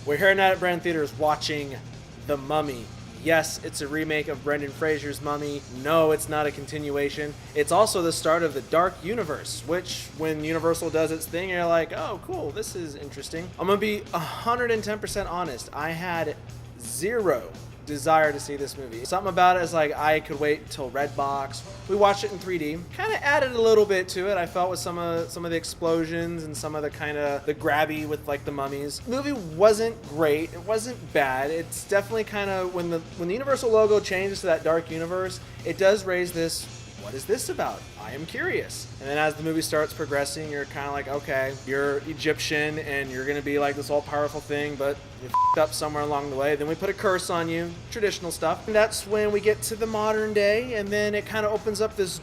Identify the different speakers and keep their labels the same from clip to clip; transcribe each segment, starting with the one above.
Speaker 1: We're here at Brand Theaters watching The Mummy. Yes, it's a remake of Brendan Fraser's Mummy. No, it's not a continuation. It's also the start of the Dark Universe, which when Universal does its thing, you're like, oh, cool, this is interesting. I'm gonna be 110% honest. I had zero desire to see this movie. Something about it is like I could wait till Redbox. We watched it in 3D. Kind of added a little bit to it. I felt with some of the explosions and some of the kind of the grabby with like the mummies. The movie wasn't great. It wasn't bad. It's definitely kind of when the Universal logo changes to that Dark Universe, it does raise this, what is this about? I am curious. And then as the movie starts progressing, you're kind of like, okay, you're Egyptian and you're going to be like this all powerful thing, but you f***ed up somewhere along the way. Then we put a curse on you, traditional stuff. And that's when we get to the modern day, and then it kind of opens up this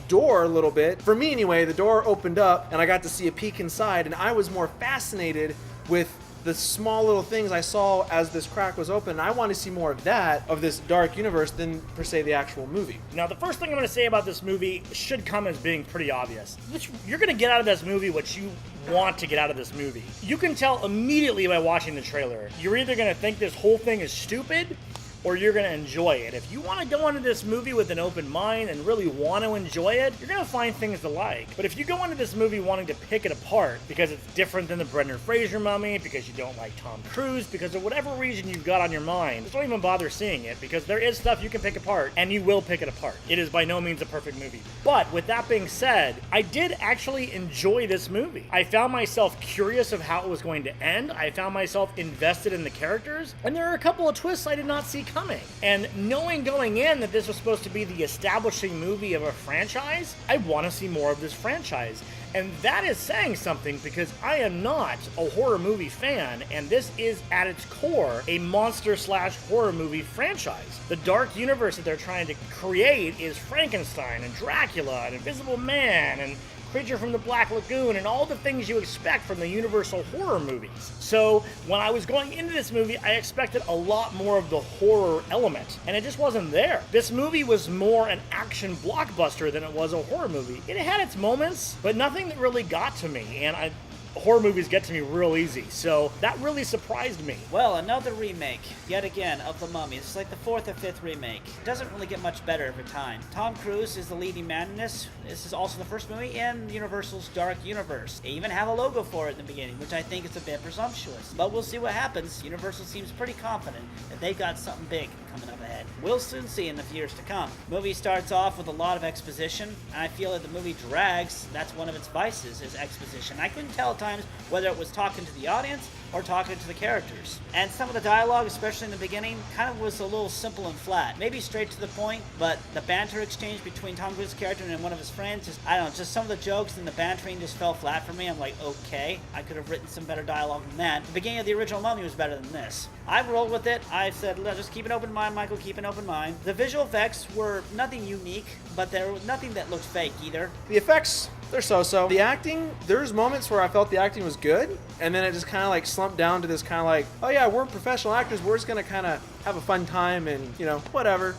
Speaker 1: door a little bit. For me anyway, the door opened up and I got to see a peek inside, and I was more fascinated with the small little things I saw as this crack was open. I want to see more of that, of this dark universe, than per se the actual movie.
Speaker 2: Now, the first thing I'm going to say about this movie should come as being pretty obvious. You're going to get out of this movie what you want to get out of this movie. You can tell immediately by watching the trailer. You're either going to think this whole thing is stupid, or you're going to enjoy it. If you want to go into this movie with an open mind and really want to enjoy it, you're going to find things to like. But if you go into this movie wanting to pick it apart because it's different than the Brendan Fraser Mummy, because you don't like Tom Cruise, because of whatever reason you've got on your mind, just don't even bother seeing it, because there is stuff you can pick apart, and you will pick it apart. It is by no means a perfect movie. But with that being said, I did actually enjoy this movie. I found myself curious of how it was going to end. I found myself invested in the characters, and there are a couple of twists I did not see coming. And knowing going in that this was supposed to be the establishing movie of a franchise, I want to see more of this franchise. And that is saying something, because I am not a horror movie fan, and this is at its core a monster/horror movie franchise. The dark universe that they're trying to create is Frankenstein and Dracula and Invisible Man and Creature from the Black Lagoon and all the things you expect from the Universal horror movies. So when I was going into this movie, I expected a lot more of the horror element, and it just wasn't there. This movie was more an action blockbuster than it was a horror movie. It had its moments, but nothing that really got to me, and horror movies get to me real easy, so that really surprised me.
Speaker 3: Well, another remake, yet again, of The Mummy. It's like the fourth or fifth remake. It doesn't really get much better every time. Tom Cruise is the leading man in this. This is also the first movie in Universal's Dark Universe. They even have a logo for it in the beginning, which I think is a bit presumptuous. But we'll see what happens. Universal seems pretty confident that they've got something big coming up ahead. We'll soon see in the years to come. The movie starts off with a lot of exposition, and I feel that the movie drags. That's one of its vices, is exposition. I couldn't tell at times whether it was talking to the audience or talking to the characters. And some of the dialogue, especially in the beginning, kind of was a little simple and flat. Maybe straight to the point, but the banter exchange between Tom Cruise's character and one of his friends, I don't know, just some of the jokes and the bantering just fell flat for me. I'm like, okay, I could have written some better dialogue than that. The beginning of the original Mummy was better than this. I rolled with it. I said, let's just keep an open mind, Michael, keep an open mind. The visual effects were nothing unique, but there was nothing that looked fake either.
Speaker 1: The effects, they're so-so. The acting, there's moments where I felt the acting was good, and then it just kind of like slumped down to this kind of like, oh yeah, we're professional actors, we're just gonna kind of have a fun time and, you know, whatever.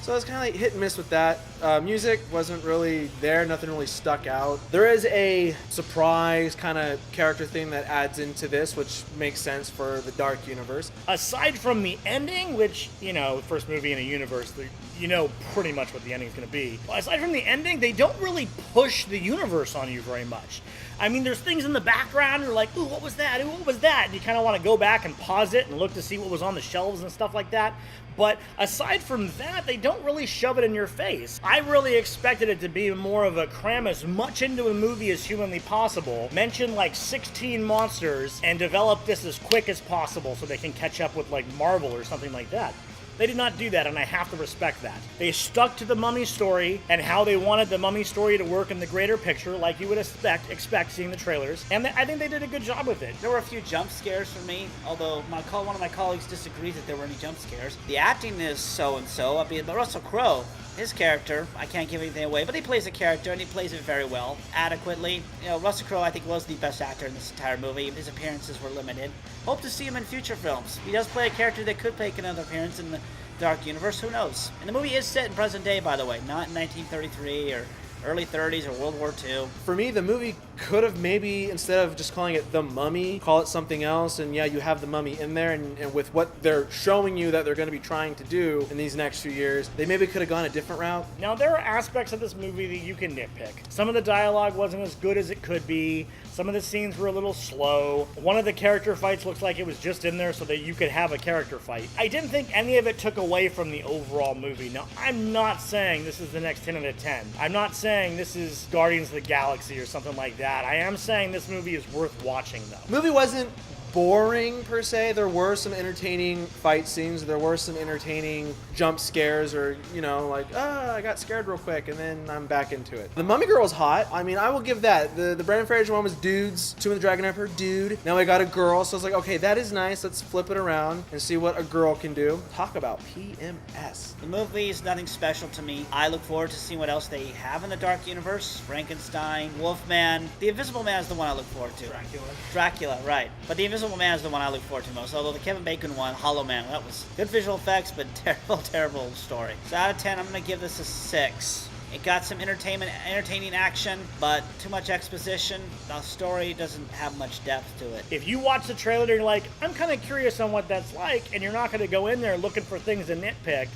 Speaker 1: So it's kind of like hit and miss with that. Music wasn't really there, nothing really stuck out. There is a surprise kind of character thing that adds into this, which makes sense for the Dark Universe.
Speaker 2: Aside from the ending, which, you know, first movie in a universe, you know pretty much what the ending is going to be. Aside from the ending, they don't really push the universe on you very much. I mean, there's things in the background, you're like, ooh, what was that? Ooh, what was that? And you kind of want to go back and pause it and look to see what was on the shelves and stuff like that. But aside from that, they don't really shove it in your face. I really expected it to be more of a cram as much into a movie as humanly possible, mention like 16 monsters, and develop this as quick as possible so they can catch up with like Marvel or something like that. They did not do that, and I have to respect that. They stuck to the Mummy story and how they wanted the Mummy story to work in the greater picture, like you would expect seeing the trailers, and I think they did a good job with it.
Speaker 3: There were a few jump scares for me, although one of my colleagues disagrees that there were any jump scares. The acting is so-and-so, but Russell Crowe, his character, I can't give anything away, but he plays a character, and he plays it very well, adequately. You know, Russell Crowe, I think, was the best actor in this entire movie. His appearances were limited. Hope to see him in future films. He does play a character that could make another appearance in the Dark Universe, who knows? And the movie is set in present day, by the way, not in 1933 or early 30s or World War II.
Speaker 1: For me, the movie could have maybe, instead of just calling it The Mummy, call it something else. And yeah, you have the mummy in there, and with what they're showing you that they're going to be trying to do in these next few years, they maybe could have gone a different route.
Speaker 2: Now, there are aspects of this movie that you can nitpick. Some of the dialogue wasn't as good as it could be. Some of the scenes were a little slow. One of the character fights looks like it was just in there so that you could have a character fight. I didn't think any of it took away from the overall movie. Now, I'm not saying this is the next 10 out of 10. I'm not saying this is Guardians of the Galaxy or something like that. I am saying this movie is worth watching, though.
Speaker 1: Movie wasn't boring per se. There were some entertaining fight scenes. There were some entertaining jump scares, or like, I got scared real quick and then I'm back into it. The Mummy Girl was hot. I mean, I will give that. The Brendan Fraser one was dudes. Tomb of the Dragon Emperor, dude. Now I got a girl, so I was like, okay, that is nice. Let's flip it around and see what a girl can do. Talk about PMS.
Speaker 3: The movie is nothing special to me. I look forward to seeing what else they have in the Dark Universe. Frankenstein, Wolfman. The Invisible Man is the one I look forward to. Dracula, right. But the Invisible Man is the one I look forward to most. Although the Kevin Bacon one, Hollow Man, that was good visual effects, but terrible story. So out of 10, I'm going to give this a 6. It got some entertaining action, but too much exposition. The story doesn't have much depth to it.
Speaker 2: If you watch the trailer and you're like, I'm kind of curious on what that's like, and you're not going to go in there looking for things to nitpick,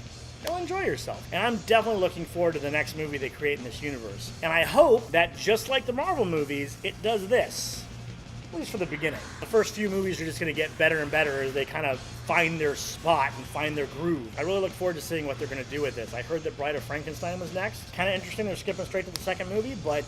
Speaker 2: you'll enjoy yourself. And I'm definitely looking forward to the next movie they create in this universe. And I hope that just like the Marvel movies, it does this. At least for the beginning. The first few movies are just going to get better and better as they kind of find their spot and find their groove. I really look forward to seeing what they're going to do with this. I heard that Bride of Frankenstein was next. Kind of interesting they're skipping straight to the second movie, but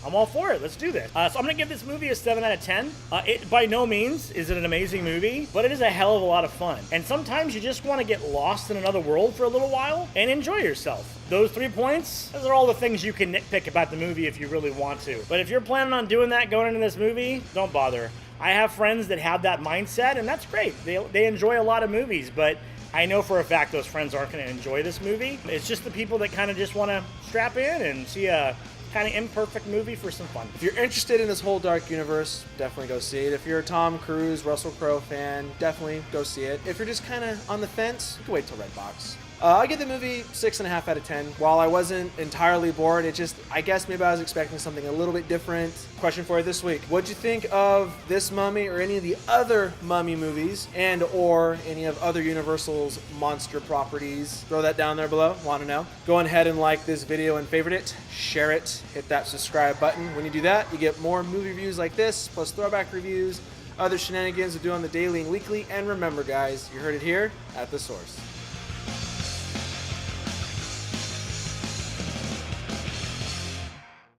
Speaker 2: I'm all for it. Let's do this. So I'm going to give this movie a 7 out of 10. It by no means is it an amazing movie, but it is a hell of a lot of fun. And sometimes you just want to get lost in another world for a little while and enjoy yourself. Those 3 points, those are all the things you can nitpick about the movie if you really want to. But if you're planning on doing that going into this movie, don't bother. I have friends that have that mindset, and that's great. They enjoy a lot of movies, but I know for a fact those friends aren't going to enjoy this movie. It's just the people that kind of just want to strap in and see a kind of imperfect movie for some fun.
Speaker 1: If you're interested in this whole Dark Universe, definitely go see it. If you're a Tom Cruise, Russell Crowe fan, definitely go see it. If you're just kind of on the fence, you can wait till Redbox. I give the movie 6.5 out of 10. While I wasn't entirely bored, I guess maybe I was expecting something a little bit different. Question for you this week. What'd you think of this Mummy or any of the other Mummy movies and or any of other Universal's monster properties? Throw that down there below. Want to know? Go ahead and like this video and favorite it. Share it. Hit that subscribe button. When you do that, you get more movie reviews like this, plus throwback reviews, other shenanigans we do on the daily and weekly. And remember, guys, you heard it here at The Source.